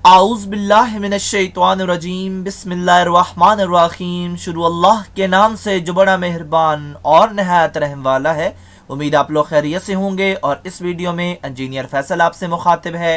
आऊज़ बिल्लाहि मिनश्शैतानिर्रजीम बिस्मिल्लाहिर्रहमानिर्रहीम। शुरू अल्लाह के नाम से जो बड़ा मेहरबान और नहायत रहम वाला है। उम्मीद आप लोग खैरियत से होंगे और इस वीडियो में इंजीनियर फैसल आपसे मुखातिब है।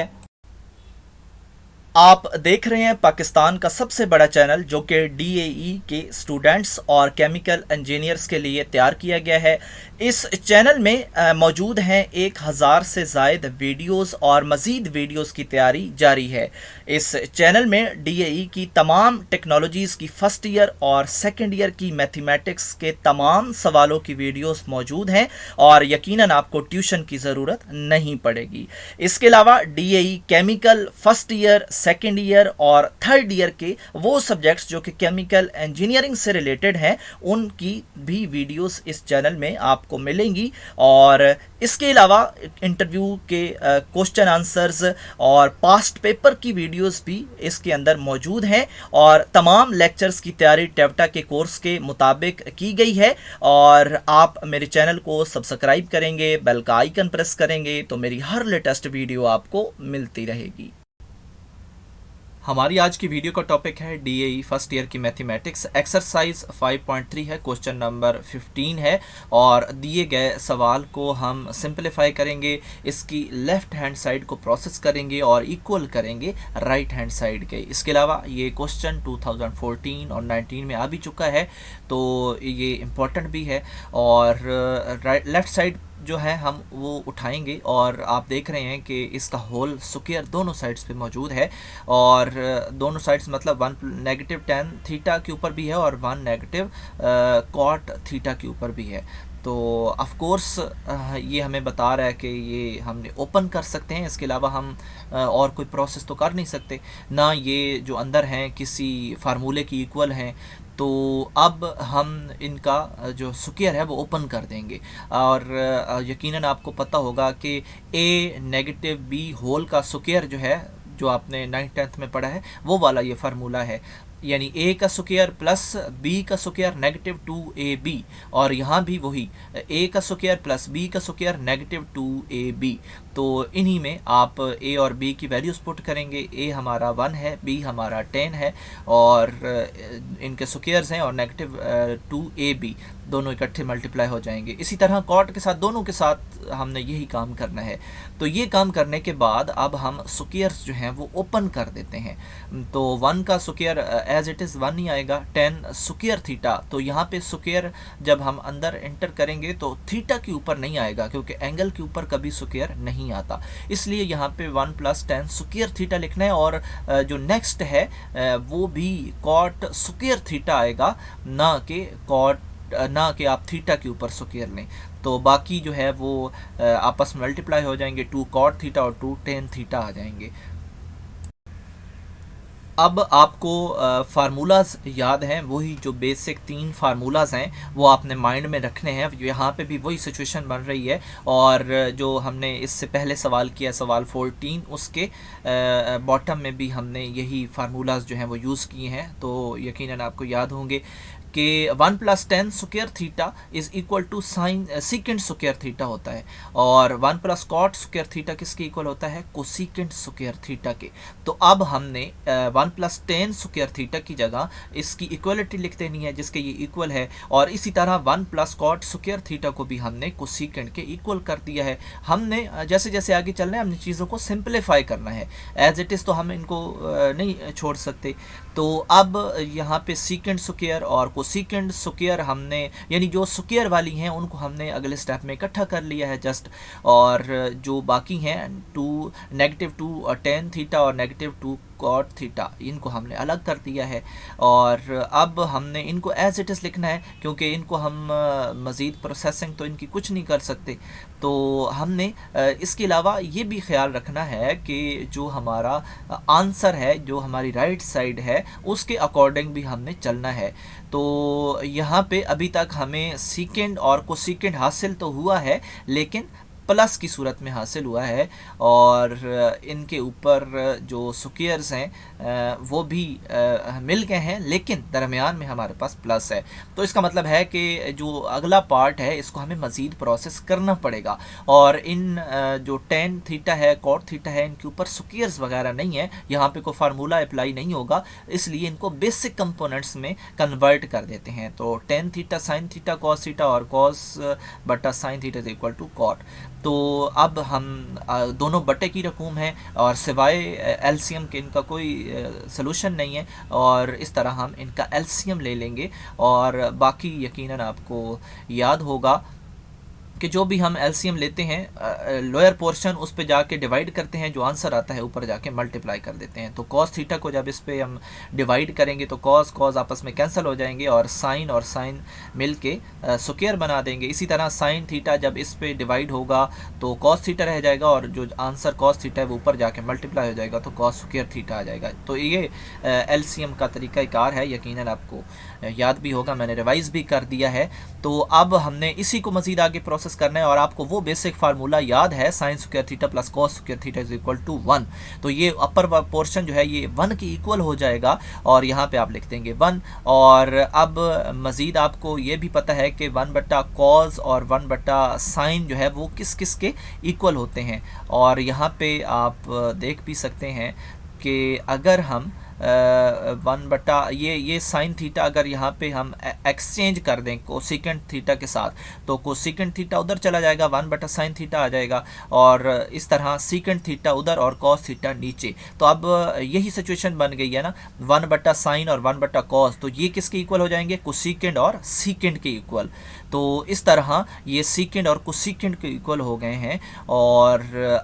आप देख रहे हैं पाकिस्तान का सबसे बड़ा चैनल जो कि डीएई के स्टूडेंट्स और केमिकल इंजीनियर्स के लिए तैयार किया गया है। इस चैनल में मौजूद हैं 1000 से ज़ायद वीडियोस और मज़ीद वीडियोस की तैयारी जारी है। इस चैनल में डीएई की तमाम टेक्नोलॉजीज़ की फ़र्स्ट ईयर और सेकेंड ईयर की मैथमेटिक्स के तमाम सवालों की वीडियोस मौजूद हैं और यकीनन आपको ट्यूशन की ज़रूरत नहीं पड़ेगी। इसके अलावा DAE chemical first year, second year और थर्ड ईयर के वो सब्जेक्ट्स जो कि केमिकल इंजीनियरिंग से रिलेटेड हैं उनकी भी वीडियोस इस चैनल में आपको मिलेंगी। और इसके अलावा इंटरव्यू के क्वेश्चन आंसर्स और पास्ट पेपर की वीडियोस भी इसके अंदर मौजूद हैं और तमाम लेक्चर्स की तैयारी टेवटा के कोर्स के मुताबिक की गई है। और आप मेरे चैनल को सब्सक्राइब करेंगे, बेल का आइकन प्रेस करेंगे तो मेरी हर लेटेस्ट वीडियो आपको मिलती रहेगी। हमारी आज की वीडियो का टॉपिक है डीएई फर्स्ट ईयर की मैथमेटिक्स। एक्सरसाइज 5.3 है, क्वेश्चन नंबर 15 है और दिए गए सवाल को हम सिंपलीफाई करेंगे, इसकी लेफ्ट हैंड साइड को प्रोसेस करेंगे और इक्वल करेंगे राइट हैंड साइड के। इसके अलावा ये क्वेश्चन 2014 और 19 में आ भी चुका है तो ये इम्पोर्टेंट भी है। और लेफ्ट साइड जो है हम वो उठाएंगे और आप देख रहे हैं कि इसका होल स्क्वायर दोनों साइड्स पे मौजूद है और दोनों साइड्स मतलब 1 नेगेटिव tan थीटा के ऊपर भी है और 1 नेगेटिव cot थीटा के ऊपर भी है। तो ऑफ कोर्स ये हमें बता रहा है कि ये हमने ओपन कर सकते हैं, इसके अलावा हम और कोई प्रोसेस तो कर नहीं सकते ना। ये जो अंदर हैं किसी फार्मूले की इक्वल हैं तो अब हम इनका जो स्क्वायर है वो ओपन कर देंगे और यकीनन आपको पता होगा कि a नेगेटिव b होल का स्क्वायर जो है, जो आपने 9th 10th में पढ़ा है, वो वाला ये फार्मूला है। यानी a का स्क्वायर प्लस b का स्क्वायर नेगेटिव 2ab और यहाँ भी वही a का स्क्वायर प्लस b का स्क्वायर नेगेटिव 2ab। तो इन्हीं में आप a और b की वैल्यूज पुट करेंगे। a हमारा 1 है, b हमारा 10 है और इनके स्क्वायर्स हैं और नेगेटिव 2ab दोनों इकट्ठे मल्टीप्लाई हो जाएंगे। इसी तरह कॉट के साथ दोनों के साथ हमने यही काम करना है। तो ये काम करने के बाद अब हम स्क्वायर्स जो हैं वो ओपन कर देते हैं। तो 1 का स्क्वायर एज इट इज़ 1 ही आएगा, 10 स्क्वायर थीटा। तो यहाँ पे स्क्वायर जब हम अंदर एंटर करेंगे तो थीटा के ऊपर नहीं आएगा क्योंकि एंगल के ऊपर कभी स्क्वायर नहीं आता, इसलिए यहाँ पे 1 + 10 स्क्वायर थीटा लिखना है। और जो नेक्स्ट है वो भी कॉट स्क्वायर थीटा आएगा, ना कि आप थीटा के ऊपर स्क्वायर लें। तो बाकी जो है वो आपस में मल्टीप्लाई हो जाएंगे, 2 cot थीटा और 2 tan थीटा आ जाएंगे। अब आपको फार्मूलाज याद हैं, वही जो बेसिक 3 फार्मूलाज हैं वो आपने माइंड में रखने हैं। यहाँ पे भी वही सिचुएशन बन रही है और जो हमने इससे पहले सवाल किया, सवाल 14, उसके बॉटम में भी हमने यही फार्मूलाज जो हैं वो यूज़ किए हैं। तो यकीनन आपको याद होंगे कि 1 + 10 square theta is equal to sine secant square theta होता है और 1 + cot स्क्वायर थीटा किसके इक्वल होता है, कोसीकेंट स्क्वायर थीटा के। तो अब हमने 1 + tan स्क्वायर थीटा की जगह इसकी इक्वलिटी लिख देनी है जिसके ये इक्वल है और इसी तरह 1 + cot स्क्वायर थीटा को भी हमने कोसीकेंट के इक्वल कर दिया है। हमने जैसे जैसे आगे चलना है हमने चीज़ों को सिंप्लीफाई करना है, एज इट इज़ तो हम इनको नहीं छोड़ सकते। तो अब यहाँ पे सीकेंट स्क्वायर और कोसीकेंट स्क्वायर हमने, यानी जो स्क्वायर वाली हैं उनको हमने अगले स्टेप में इकट्ठा कर लिया है जस्ट, और जो बाकी हैं -2 tan थीटा और -2 cot थीटा इनको हमने अलग कर दिया है। और अब हमने इनको एज इट इज़ लिखना है क्योंकि इनको हम मज़ीद प्रोसेसिंग तो इनकी कुछ नहीं कर सकते। तो हमने इसके अलावा ये भी ख्याल रखना है कि जो हमारा आंसर है, जो हमारी राइट साइड है, उसके अकॉर्डिंग भी हमने चलना है। तो यहाँ पे अभी तक हमें सीकेंड और कोसीकेंड हासिल तो हुआ है लेकिन प्लस की सूरत में हासिल हुआ है, और इनके ऊपर जो स्क्वायर्स हैं वो भी मिल गए हैं, लेकिन दरमियान में हमारे पास प्लस है। तो इसका मतलब है कि जो अगला पार्ट है इसको हमें मज़ीद प्रोसेस करना पड़ेगा, और इन जो टेन थीटा है, कॉट थीटा है, इनके ऊपर स्क्वायर्स वगैरह नहीं है, यहाँ पे कोई फार्मूला अप्लाई नहीं होगा, इसलिए इनको बेसिक कंपोनेंट्स में कन्वर्ट कर देते हैं। तो tan theta sine theta cos theta, और कॉस बटा sine theta is equal to cot. तो अब हम दोनों बटे की रकूम है, और सिवाय एलसीएम के इनका कोई सलूशन नहीं है, और इस तरह हम इनका एलसीएम ले लेंगे, और बाकी यकीनन आपको याद होगा कि जो भी हम एलसीएम लेते हैं लोअर पोर्शन उस पे जाके डिवाइड करते हैं, जो आंसर आता है ऊपर जाके मल्टीप्लाई कर देते हैं। तो कॉस थीटा को जब इस पे हम डिवाइड करेंगे तो कॉस कॉस आपस में कैंसिल हो जाएंगे, और साइन मिल के स्क्वायर बना देंगे। इसी तरह साइन थीटा जब इस पे डिवाइड होगा तो कॉस थीटा रह जाएगा, और जो आंसर कॉस थीटा है वो ऊपर जाके मल्टीप्लाई हो जाएगा, तो कॉस स्क्वायर थीटा आ जाएगा। तो ये एलसीएम का तरीक़ाकार है, यकीनन आपको याद भी होगा, मैंने रिवाइज भी कर दिया है। तो अब हमने इसी को मज़ीद आगे प्रोसेस करना है, और आपको वो बेसिक फार्मूला याद है, sine square theta plus cos square theta is equal to 1। तो ये अपर पोर्शन जो है ये 1 के इक्वल हो जाएगा, और यहाँ पे आप लिख देंगे 1। और अब मज़ीद आपको ये भी पता है कि 1 बटा कॉस और 1 बटा साइन जो है वो किस किस के इक्वल होते हैं। और यहाँ पे आप देख भी सकते हैं कि अगर हम 1 बटा ये साइन थीटा अगर यहाँ पे हम एक्सचेंज कर दें कोसेकेंट थीटा के साथ, तो कोसेकेंट थीटा उधर चला जाएगा, 1 बटा साइन थीटा आ जाएगा, और इस तरह सीकेंट थीटा उधर और कॉस थीटा नीचे। तो अब यही सिचुएशन बन गई है ना, 1 बटा साइन और 1 बटा कॉस, तो ये किसके इक्वल हो जाएंगे, कोसेकेंट और सीकेंट के इक्वल। तो इस तरह ये सीकेंट और कोसेकेंट के इक्वल हो गए हैं, और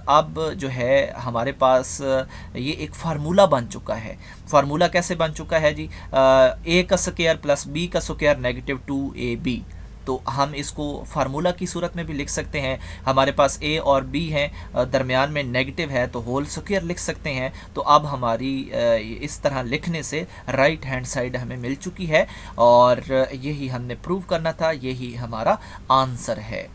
अब जो है हमारे पास ये एक फार्मूला बन चुका है। फार्मूला कैसे बन चुका है जी, ए का स्क्वायर प्लस बी का स्क्वायर नेगेटिव 2ab। तो हम इसको फार्मूला की सूरत में भी लिख सकते हैं। हमारे पास ए और बी हैं, दरमियान में नेगेटिव है, तो होल स्क्वायर लिख सकते हैं। तो अब हमारी इस तरह लिखने से राइट हैंड साइड हमें मिल चुकी है, और यही हमने प्रूव करना था, यही हमारा आंसर है।